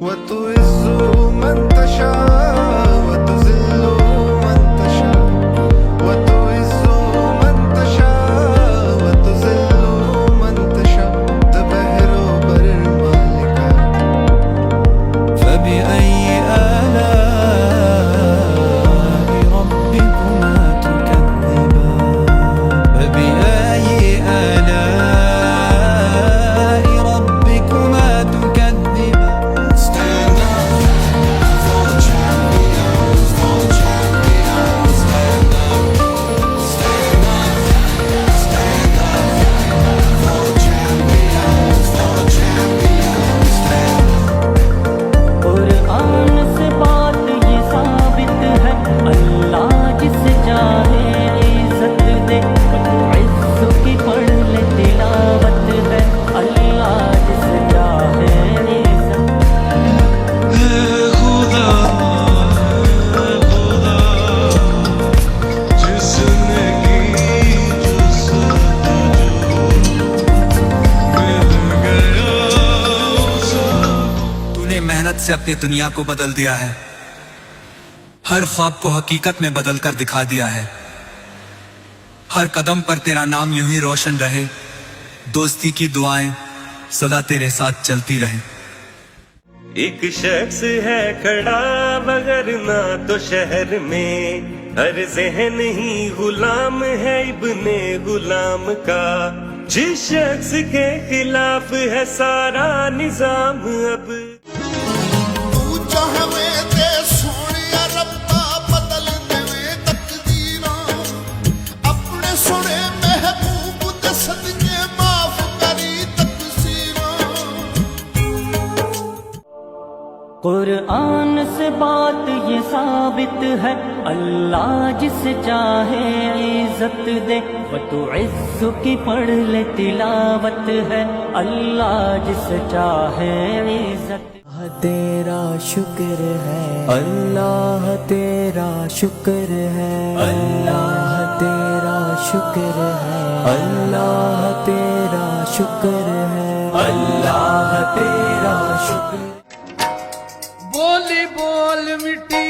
وتعز من تشاء وتذل من تشاء وتعز من تشاء وتذل من تشاء تبهر بر مالكا فبأي آلاء ربكما تكذبان فبأي آلاء ربكما تكذبان Stand up for the champions, for the champions. Stand up, stand up, stand up for the champions, for the champions. Stand up. قرآن سے بات یہ ثابت ہے اللہ جس چاہے عزت دے عز کی پڑھ لے تلاوت ہے اللہ جس چاہے عزت خدا خدا جس نے کی تو نے محنت سے اپنی دنیا کو بدل دیا ہے، ہر خواب کو حقیقت میں بدل کر دکھا دیا ہے، ہر قدم پر تیرا نام یوں ہی روشن رہے، دوستی کی دعائیں سدا تیرے ساتھ چلتی رہیں۔ ایک شخص ہے کھڑا مگر نہ تو شہر میں، ہر ذہن ہی غلام ہے ابن غلام کا، جس شخص کے خلاف ہے سارا نظام اب قرآن سے بات یہ ثابت ہے اللہ جس چاہے عزت دے وتعز کی پڑھ لے تلاوت ہے اللہ جس چاہے عزت تیرا شکر ہے اللہ تیرا شکر ہے اللہ تیرا شکر ہے اللہ تیرا شکر ہے اللہ تیرا شکر بولی بول مٹی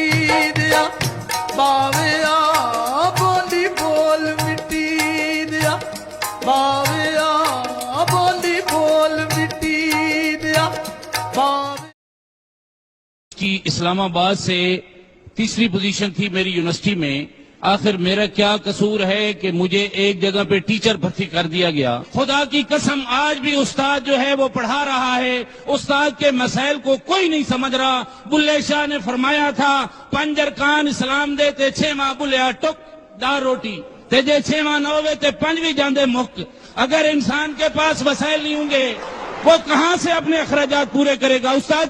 دیا باویا بولی بول مٹی دیا باویا بولی بول مٹی دیا باویا کی اسلام آباد سے تیسری پوزیشن تھی میری یونیورسٹی میں، آخر میرا کیا قصور ہے کہ مجھے ایک جگہ پہ ٹیچر بھرتی کر دیا گیا۔ خدا کی قسم آج بھی استاد جو ہے وہ پڑھا رہا ہے، استاد کے مسائل کو کوئی نہیں سمجھ رہا۔ بلے شاہ نے فرمایا تھا پنجر کان اسلام دے تے 6 ماہ بلیا ٹک دار روٹی تے جے 6 ماہ نہ ہوئے تے 5 بھی جاندے مک۔ اگر انسان کے پاس وسائل نہیں ہوں گے وہ کہاں سے اپنے اخراجات پورے کرے گا؟ استاد